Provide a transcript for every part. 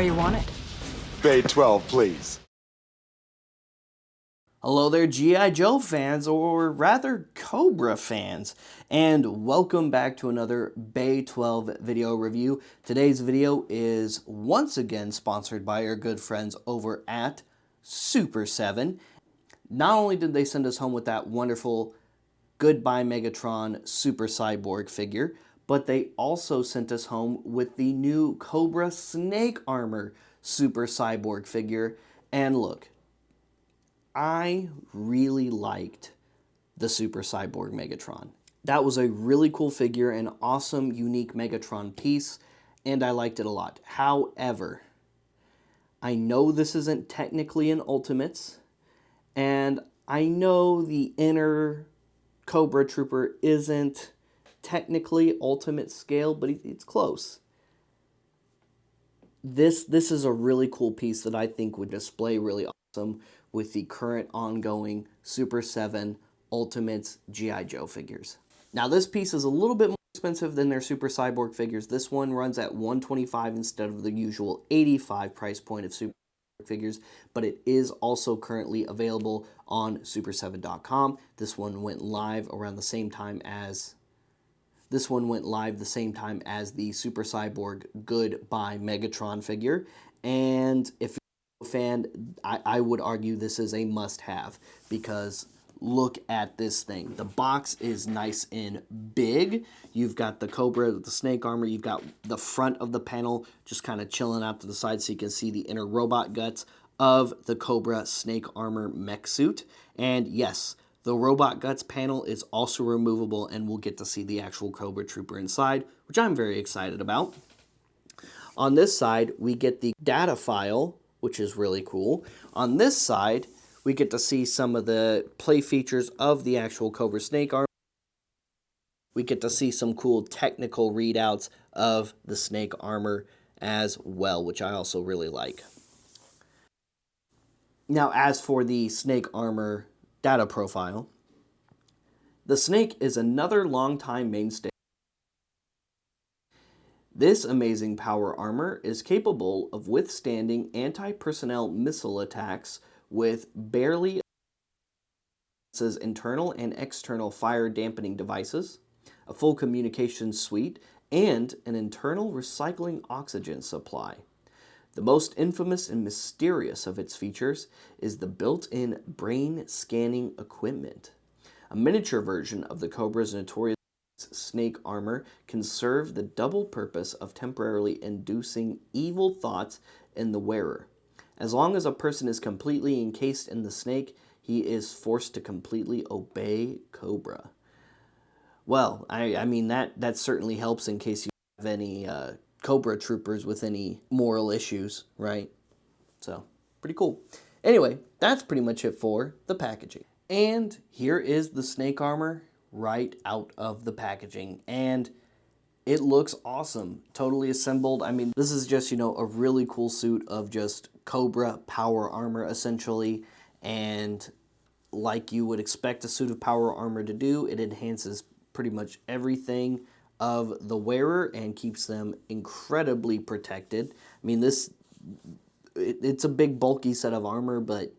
where you want it. Bay 12, please. Hello there, G.I. Joe fans, or rather Cobra fans, and welcome back to another Bay 12 video review. Today's video is once again sponsored by our good friends over at Super 7. Not only did they send us home with that wonderful Goodbye Megatron Super Cyborg figure, but they also sent us home with the new Cobra S.N.A.K.E armor Super Cyborg figure. And look, I really liked the Super Cyborg Megatron. That was a really cool figure, an awesome, unique Megatron piece, and I liked it a lot. However, I know this isn't technically an Ultimates, and I know the inner Cobra Trooper isn't technically Ultimate scale, but it's close. This is a really cool piece that I think would display really awesome with the current ongoing Super 7 Ultimates G.I. Joe figures. Now this piece is a little bit more expensive than their Super Cyborg figures. This one runs at $125 instead of the usual $85 price point of Super figures, but it is also currently available on super7.com. This one went live around the same time as the Super Cyborg Goodbye Megatron figure, and if fan, I would argue this is a must-have, because look at this thing. The box is nice and big. You've got the Cobra, the Snake armor. You've got the front of the panel just kind of chilling out to the side so you can see the inner robot guts of the Cobra Snake armor mech suit. And yes, the robot guts panel is also removable, and we'll get to see the actual Cobra Trooper inside, which I'm very excited about. On this side, we get the data file, which is really cool. On this side, we get to see some of the play features of the actual Cobra Snake armor. We get to see some cool technical readouts of the Snake armor as well, which I also really like. Now, as for the Snake armor data profile, the Snake is another longtime mainstay. This amazing power armor is capable of withstanding anti-personnel missile attacks with barely internal and external fire dampening devices, a full communications suite, and an internal recycling oxygen supply. The most infamous and mysterious of its features is the built-in brain scanning equipment. A miniature version of the Cobra's notorious Snake armor can serve the double purpose of temporarily inducing evil thoughts in the wearer. As long as a person is completely encased in the Snake, he is forced to completely obey Cobra. Well, I mean, that certainly helps in case you have any Cobra troopers with any moral issues, right? So, pretty cool. Anyway, that's pretty much it for the packaging. And here is the Snake armor right out of the packaging, and it looks awesome, totally assembled. I mean, this is just, a really cool suit of just Cobra power armor essentially, and like you would expect a suit of power armor to do, it enhances pretty much everything of the wearer and keeps them incredibly protected. I mean, it's a big bulky set of armor, but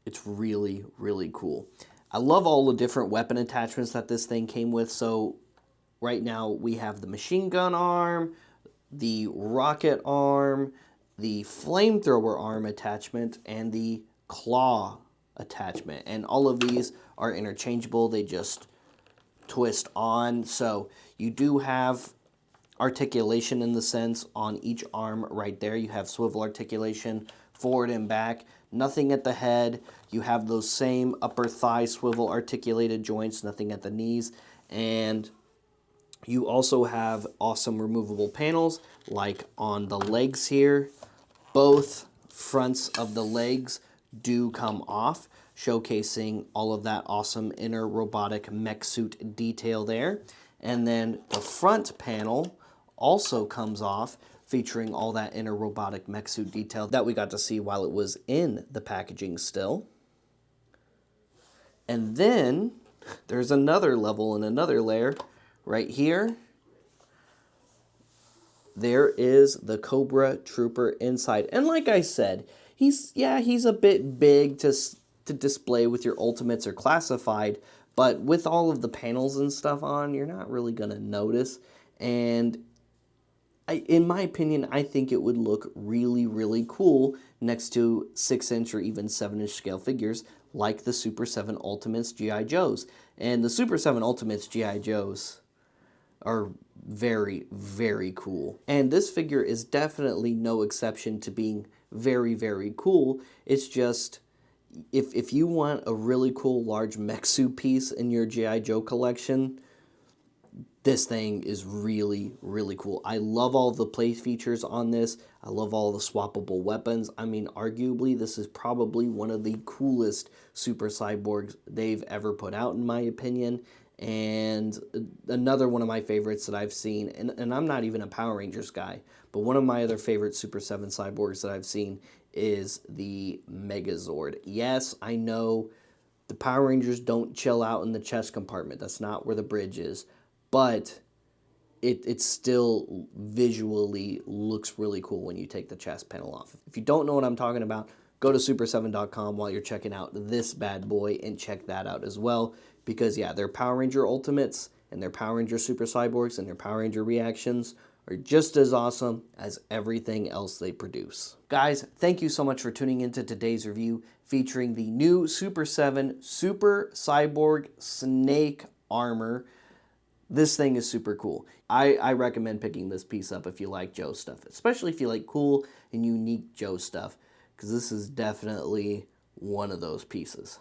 it's really, really cool. I love all the different weapon attachments that this thing came with. So right now we have the machine gun arm, the rocket arm, the flamethrower arm attachment, and the claw attachment. And all of these are interchangeable. They just twist on. So you do have articulation in the sense on each arm right there. You have swivel articulation forward and back. Nothing at the head. You have those same upper thigh swivel articulated joints, nothing at the knees. And you also have awesome removable panels, like on the legs here. Both fronts of the legs do come off, showcasing all of that awesome inner robotic mech suit detail there. And then the front panel also comes off, featuring all that inner robotic mech suit detail that we got to see while it was in the packaging still. And then there's another level and another layer right here. there is the Cobra Trooper inside. And like I said, he's a bit big to display with your ultimates or classified, but with all of the panels and stuff on, you're not really going to notice. And in my opinion, I think it would look really, really cool next to 6-inch or even 7-inch scale figures like the Super 7 Ultimates G.I. Joes. And the Super 7 Ultimates G.I. Joes are very, very cool. And this figure is definitely no exception to being very, very cool. It's just, if you want a really cool large mech suit piece in your G.I. Joe collection, this thing is really, really cool. I love all the play features on this. I love all the swappable weapons. I mean, arguably, this is probably one of the coolest Super Cyborgs they've ever put out, in my opinion. And another one of my favorites that I've seen, and I'm not even a Power Rangers guy, but one of my other favorite Super 7 Cyborgs that I've seen is the Megazord. Yes, I know the Power Rangers don't chill out in the chest compartment. That's not where the bridge is. But it still visually looks really cool when you take the chest panel off. If you don't know what I'm talking about, go to super7.com while you're checking out this bad boy and check that out as well. Because, yeah, their Power Ranger Ultimates and their Power Ranger Super Cyborgs and their Power Ranger Reactions are just as awesome as everything else they produce. Guys, thank you so much for tuning into today's review featuring the new Super 7 Super Cyborg S.N.A.K.E armor. This thing is super cool. I recommend picking this piece up if you like Joe stuff, especially if you like cool and unique Joe stuff, because this is definitely one of those pieces.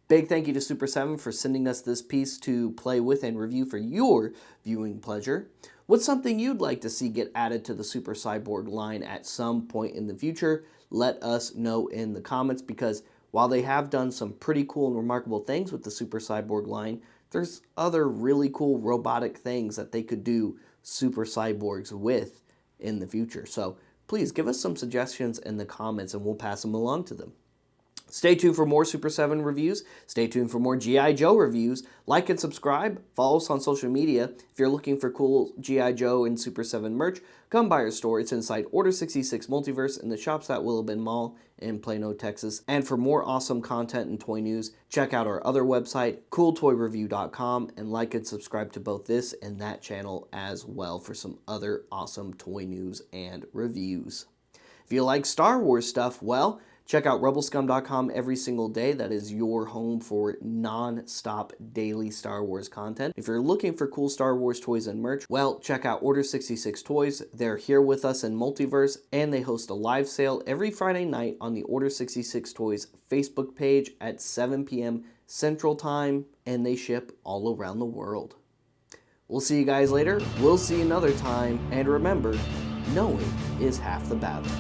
Big thank you to Super 7 for sending us this piece to play with and review for your viewing pleasure. What's something you'd like to see get added to the Super Cyborg line at some point in the future? Let us know in the comments, because while they have done some pretty cool and remarkable things with the Super Cyborg line, there's other really cool robotic things that they could do Super Cyborgs with in the future. So please give us some suggestions in the comments and we'll pass them along to them. Stay tuned for more Super 7 reviews. Stay tuned for more G.I. Joe reviews. Like and subscribe. Follow us on social media. If you're looking for cool G.I. Joe and Super 7 merch, come by our store. It's inside Order 66 Multiverse in the shops at Willowbend Mall in Plano, Texas. And for more awesome content and toy news, check out our other website, cooltoyreview.com, and like and subscribe to both this and that channel as well for some other awesome toy news and reviews. If you like Star Wars stuff, well, check out rebelscum.com every single day. That is your home for non-stop daily Star Wars content. If you're looking for cool Star Wars toys and merch, well, check out Order 66 Toys. They're here with us in Multiverse, and they host a live sale every Friday night on the Order 66 Toys Facebook page at 7 p.m. Central Time, and they ship all around the world. We'll see you guys later. We'll see you another time, and remember, knowing is half the battle.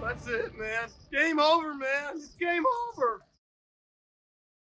That's it, man. Game over, man. It's game over.